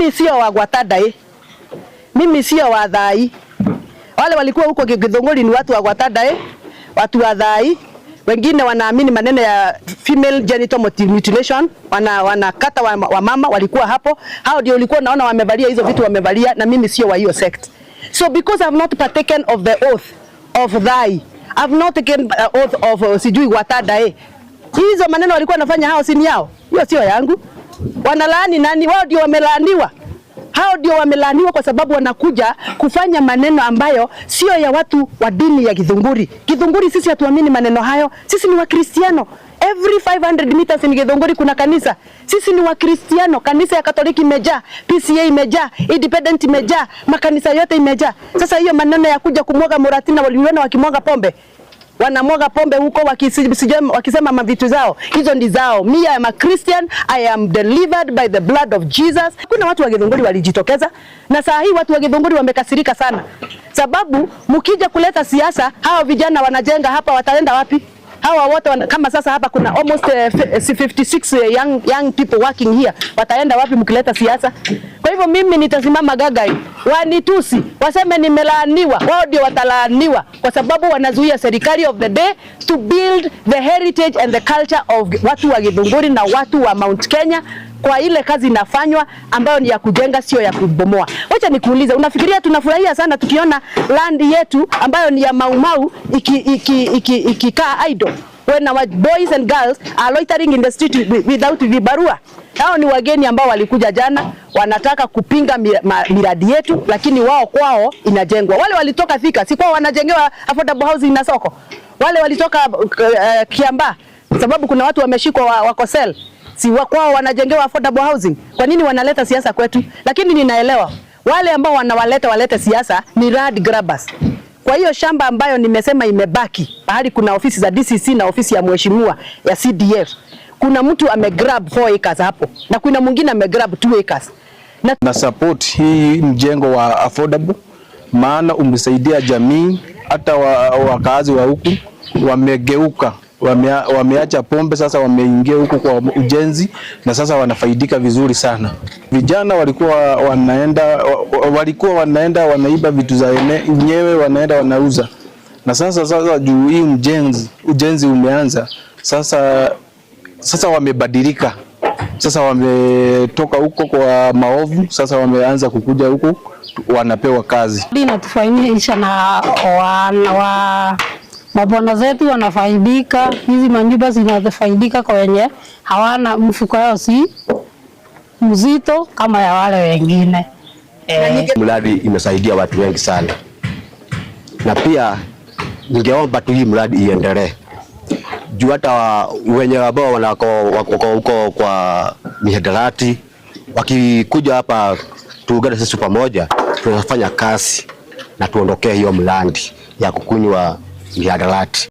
Mimi sio wa Gwatada Mimi sio wa Thai. Wale walikuwa huko Githunguri ni watu wa Gwatada watu wa Thai. Wengine wanaamini maneno ya female genital mutilation, wanakata wa mama walikuwa hapo. Hao ndio walikuwa naona wamevalia hizo vitu wamevalia, na mimi sio wa hiyo sect. So because I've not partaken of the oath of Thai, I've not taken oath of sijui Gwatada hizo maneno walikuwa wanafanya hao si yao. Hiyo sio yangu. Wanalaani nani? Wao ndio wamelaaniwa. Hao ndio wamelaaniwa kwa sababu wanakuja kufanya maneno ambayo sio ya watu wa dini ya Githunguri. Githunguri sisi hatuamini maneno hayo. Sisi ni Wakristiano. Every 500 meters in Githunguri kuna kanisa. Sisi ni Wakristiano. Kanisa ya Katoliki imejaa, PCA imejaa, Independent imejaa, makanisa yote imejaa. Sasa hiyo maneno ya kuja kumwaga Muratina, waliona wakimwaga pombe. Wanamwaga pombe huko wakisema mavitu zao. Hizo ndi zao. Me, I am a Christian. I am delivered by the blood of Jesus. Kuna watu wa Githunguri walijitokeza. Na saa hii watu wa Githunguri wamekasirika sana. Sababu mkija kuleta siasa, hao vijana wanajenga hapa wataenda wapi? Hawa wote kama sasa hapa kuna almost 56 young people working here. Wataenda wapi mkileta siasa? Kwa hivyo mimi nitasimama gagai. Wanitusi, waseme nimelaaniwa. Wao ndio watalaaniwa kwa sababu wanazuia serikali of the day to build the heritage and the culture of watu wa Githunguri na watu wa Mount Kenya kwa ile kazi inafanywa ambayo ni ya kujenga sio ya kubomoa. Wacha nikuulize, unafikiria tunafurahia sana tukiona land yetu ambayo ni ya Maumau ikikaa idle when our boys and girls are loitering in the street without vibarua? Hao ni wageni ambao walikuja jana, wanataka kupinga miradi yetu, lakini wao kwao inajengwa. Wale walitoka Thika, si kwao wanajengewa affordable housing na soko. Wale walitoka Kiambaa, sababu kuna watu wameshikwa wako sell, si kwao wanajengewa affordable housing. Kwa nini wanaleta siasa kwetu? Lakini ninaelewa wale ambao walete siasa ni land grabbers. Kwa hiyo shamba ambayo nimesema imebaki, pahali kuna ofisi za DCC na ofisi ya mheshimiwa ya CDF, kuna mtu amegrab 4 acres hapo na kuna mwingine amegrab 2 acres. Na support hii mjengo wa affordable, maana umesaidia jamii. Hata wakazi wa huku wamegeuka, wameacha pombe, sasa wameingia huku kwa ujenzi na sasa wanafaidika vizuri sana. Vijana walikuwa wanaenda wanaiba vitu za wenyewe, wanaenda wanauza. Na sasa juu hii ujenzi umeanza, sasa wamebadilika. Sasa wametoka huko kwa maovu, sasa wameanza kukuja huku, wanapewa kazi. Inatufainisha na mabwana zetu wanafaidika, hizi manyumba zinafaidika kwa wenye hawana mfuko yao si mzito kama ya wale wengine. Mradi imesaidia watu wengi sana. Na pia ningeomba tu hii mradi iendelee. Juu hata wenye ambao wako huko kwa mihadarati wakikuja hapa tuungane sisi pamoja, tunafanya kazi na tuondokee hiyo mradi ya kukunywa mihadarati.